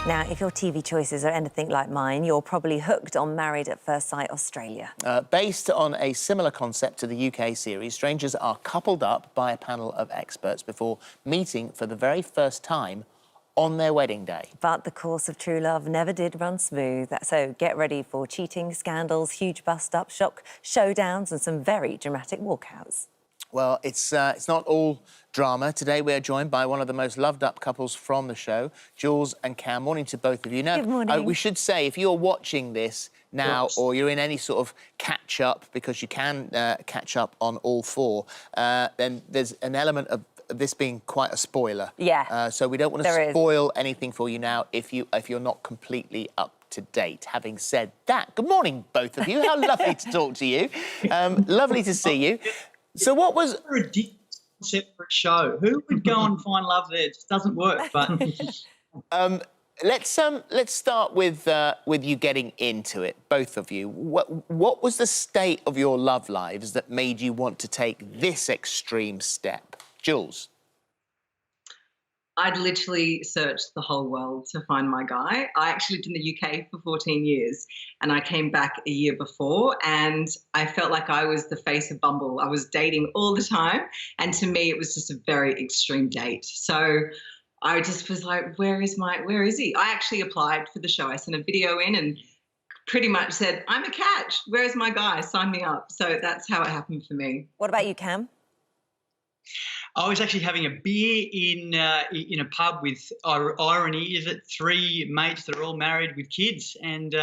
Now, if your TV choices are anything like mine, you're probably hooked on Married at First Sight Australia. Based on a similar concept to the UK series, strangers are coupled up by a panel of experts before meeting for the very first time on their wedding day. But the course of true love never did run smooth, so get ready for cheating, scandals, huge bust-up, shock, showdowns and some very dramatic walkouts. Well, it's not all drama. Today we're joined by one of the most loved-up couples from the show, Jules and Cam. Morning to both of you. Now, good morning. We should say, if you're watching this now or you're in any sort of catch-up, because you can catch up on all four, then there's an element of this being quite a spoiler. Yeah. So we don't want to spoil anything for you now if you're not completely up to date. Having said that, good morning, both of you. How lovely to talk to you. Lovely to see you. So what was a ridiculous separate show? Who would go and find love there? It just doesn't work. But let's start with you getting into it, both of you. What was the state of your love lives that made you want to take this extreme step? Jules? I'd literally searched the whole world to find my guy. I actually lived in the UK for 14 years and I came back a year before and I felt like I was the face of Bumble. I was dating all the time and to me it was just a very extreme date. So I just was like, where is he? I actually applied for the show. I sent a video in and pretty much said, I'm a catch. Where's my guy? Sign me up. So that's how it happened for me. What about you, Cam? I was actually having a beer in a pub with, irony is it, 3 mates that are all married with kids, and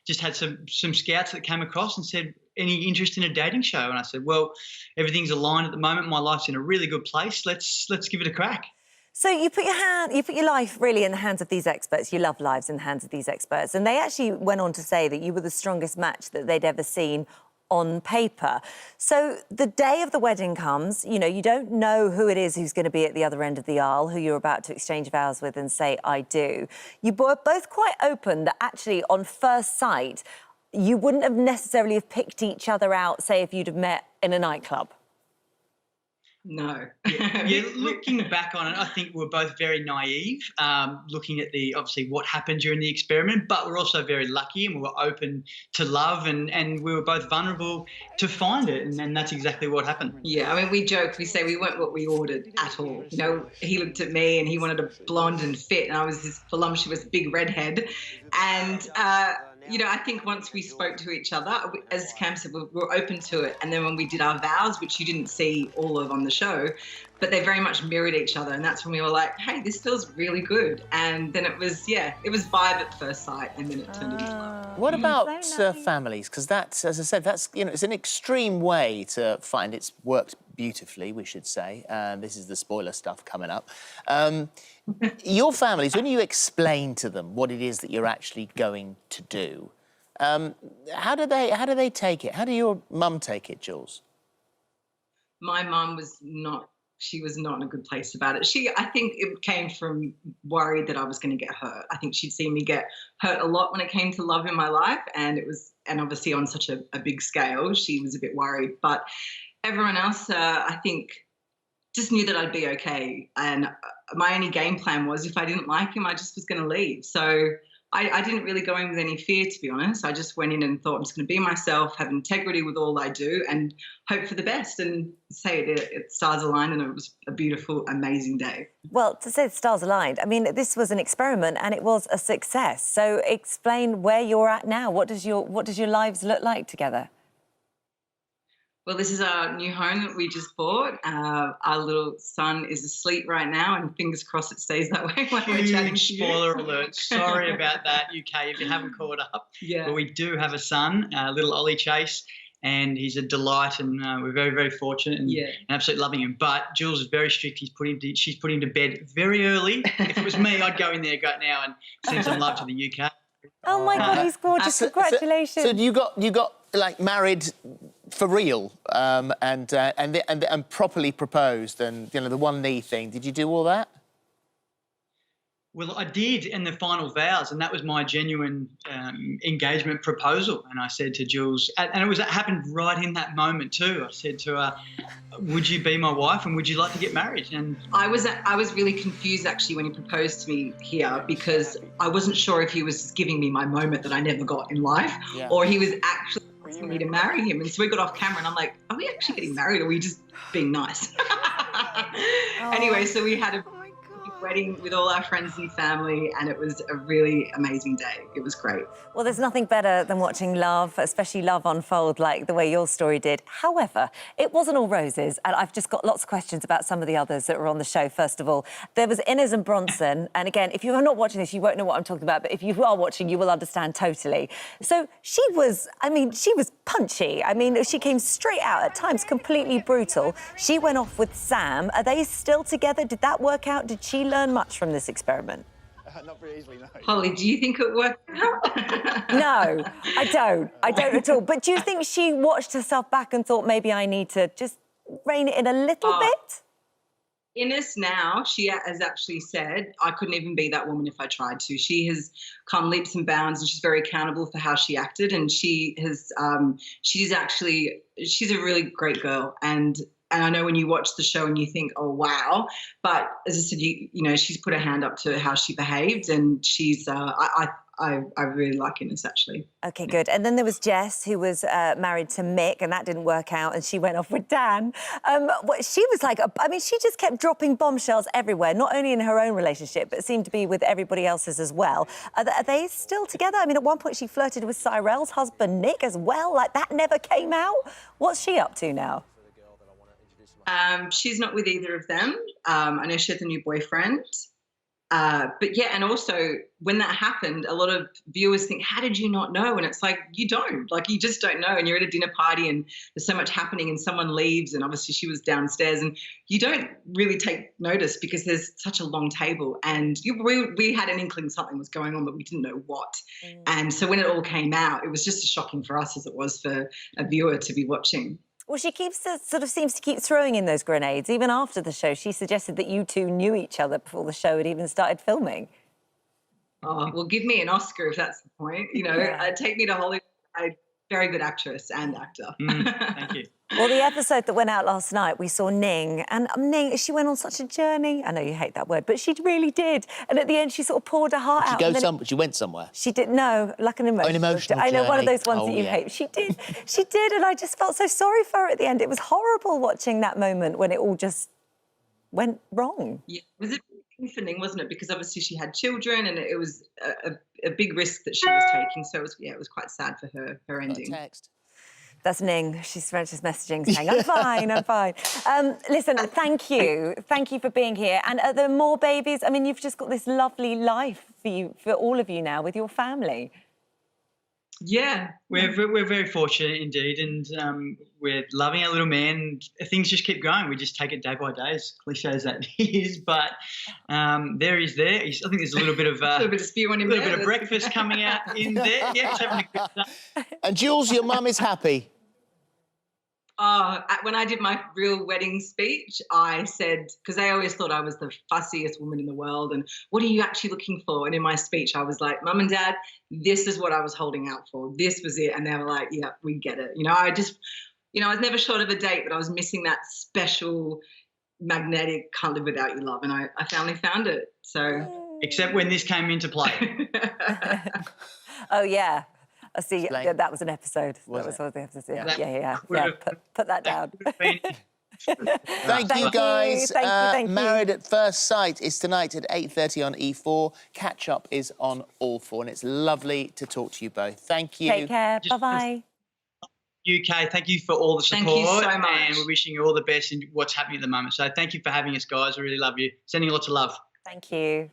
just had some scouts that came across and said, any interest in a dating show? And I said, well, everything's aligned at the moment. My life's in a really good place. Let's give it a crack. So you put your life really in the hands of these experts. Your love lives in the hands of these experts, and they actually went on to say that you were the strongest match that they'd ever seen on paper. So the day of the wedding comes, you know, you don't know who it is who's going to be at the other end of the aisle, who you're about to exchange vows with and say, I do. You were both quite open that actually on first sight, you wouldn't have necessarily have picked each other out, say, if you'd have met in a nightclub. No. Yeah, looking back on it, I think we're both very naive, looking at obviously what happened during the experiment, but we're also very lucky and we were open to love and we were both vulnerable to find it, and that's exactly what happened. Yeah, I mean, we joke, we say we weren't what we ordered at all. You know, he looked at me and he wanted a blonde and fit, and I was this voluptuous big redhead. And, you know, I think once we spoke to each other, as Cam said, we were open to it. And then when we did our vows, which you didn't see all of on the show, but they very much mirrored each other. And that's when we were like, hey, this feels really good. And then it was, yeah, it was vibe at first sight, and then it turned into love. What about families? Because that's, as I said, that's, you know, it's an extreme way to find. It's worked beautifully, we should say. This is the spoiler stuff coming up. Your families, when you explain to them what it is that you're actually going to do, how do they take it? How do your mum take it, Jules? My mum was not. She was not in a good place about it. I think it came from worried that I was going to get hurt. I think she'd seen me get hurt a lot when it came to love in my life, and obviously on such a big scale, she was a bit worried. But everyone else, I think, just knew that I'd be okay. And my only game plan was if I didn't like him, I just was going to leave. So I didn't really go in with any fear, to be honest. I just went in and thought I'm just going to be myself, have integrity with all I do, and hope for the best. And say it stars aligned, and it was a beautiful, amazing day. Well, to say the stars aligned, I mean, this was an experiment and it was a success. So explain where you're at now. What does your lives look like together? Well, this is our new home that we just bought. Our little son is asleep right now, and fingers crossed it stays that way when we're chatting. Spoiler alert. Sorry about that, UK, if you haven't caught up. Yeah. But we do have a son, little Ollie Chase, and he's a delight, and we're very, very fortunate and absolutely loving him. But Jules is very strict. She's put him to bed very early. If it was me, I'd go in there now and send some love to the UK. Oh my God, he's gorgeous! Congratulations. So you got like married for real, and properly proposed, and you know the one knee thing. Did you do all that? Well, I did in the final vows, and that was my genuine engagement proposal. And I said to Jules, and it happened right in that moment too. I said to her, "Would you be my wife, and would you like to get married?" And I was really confused actually when he proposed to me here, because I wasn't sure if he was just giving me my moment that I never got in life, or he was actually asking me to marry him. And so we got off camera, and I'm like, "Are we actually getting married, or are we just being nice?" Anyway, so we had a wedding with all our friends and family, and it was a really amazing day. It was great. Well, there's nothing better than watching love, especially love unfold like the way your story did. However, it wasn't all roses, and I've just got lots of questions about some of the others that were on the show. First of all, there was Inez and Bronson, and again, if you're not watching this, you won't know what I'm talking about, but if you are watching, you will understand totally. So she was punchy. I mean, she came straight out, at times completely brutal. She went off with Sam. Are they still together? Did that work out? Did she learn much from this experiment? Not very easily, no. Holly, do you think it worked out? No, I don't. I don't at all. But do you think she watched herself back and thought, maybe I need to just rein it in a little bit? Innes now, she has actually said, I couldn't even be that woman if I tried to. She has come leaps and bounds, and she's very accountable for how she acted. And she's a really great girl. And I know when you watch the show and you think, oh, wow. But as I said, you know, she's put her hand up to how she behaved, and she's, I really like Innes, actually. OK, good. And then there was Jess, who was married to Mick, and that didn't work out, and she went off with Dan. She was like, she just kept dropping bombshells everywhere, not only in her own relationship, but it seemed to be with everybody else's as well. Are they still together? I mean, at one point she flirted with Cyrell's husband, Nick, as well. Like, that never came out. What's she up to now? She's not with either of them. I know she has a new boyfriend. But yeah, and also when that happened, a lot of viewers think, how did you not know? And it's like, you don't. Like, you just don't know. And you're at a dinner party and there's so much happening and someone leaves, and obviously she was downstairs, and you don't really take notice because there's such a long table. And we had an inkling something was going on, but we didn't know what. And so when it all came out, it was just as shocking for us as it was for a viewer to be watching. Well, she seems to keep throwing in those grenades. Even after the show, she suggested that you two knew each other before the show had even started filming. Oh, well, give me an Oscar if that's the point. You know, take me to Hollywood. I'm a very good actress and actor. Thank you. Well, the episode that went out last night, we saw Ning. And Ning, she went on such a journey. I know you hate that word, but she really did. And at the end, she sort of poured her heart out. She went somewhere? She did, no, like an emotional journey. I know, one of those ones that you hate. She did, and I just felt so sorry for her at the end. It was horrible watching that moment when it all just went wrong. Yeah, it was a big for Ning, wasn't it? Because obviously she had children, and it was a big risk that she was taking. So it was quite sad for her ending. Text. That's Ning. She's just messaging saying, I'm fine, I'm fine. Listen, thank you. Thank you for being here. And are there more babies? I mean, you've just got this lovely life for all of you now with your family. Yeah, we're very fortunate indeed, and we're loving our little man. Things just keep going. We just take it day by day, as cliche as that is. But there he's there. I think there's a little bit of a little bit of spew on him, a little bit of breakfast coming out in there. Yeah, he's having a good day. And Jules, your mum is happy. When I did my real wedding speech, I said, because they always thought I was the fussiest woman in the world, and what are you actually looking for? And in my speech, I was like, Mum and Dad, this is what I was holding out for. This was it. And they were like, yeah, we get it. You know, I was never short of a date, but I was missing that special, magnetic can't live without you love. And I finally found it. So, except when this came into play. Oh, yeah. I see. Yeah, that was an episode. That was one of the episodes. Yeah. Put that down. Thank you, guys. Thank you. Married at First Sight is tonight at 8:30 on E4. Catch Up is on All 4, and it's lovely to talk to you both. Thank you. Take care. Bye-bye. UK, thank you for all the support. Thank you so much. And we're wishing you all the best in what's happening at the moment. So thank you for having us, guys. I really love you. Sending lots of love. Thank you.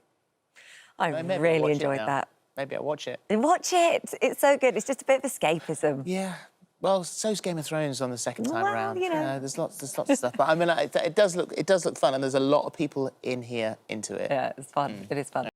I really enjoyed that. Maybe I'll watch it. Watch it. It's so good. It's just a bit of escapism. Yeah. Well, so's Game of Thrones on the second time around. You know. There's lots of stuff. But I mean, it does look fun, and there's a lot of people in here into it. Yeah, it's fun. It is fun.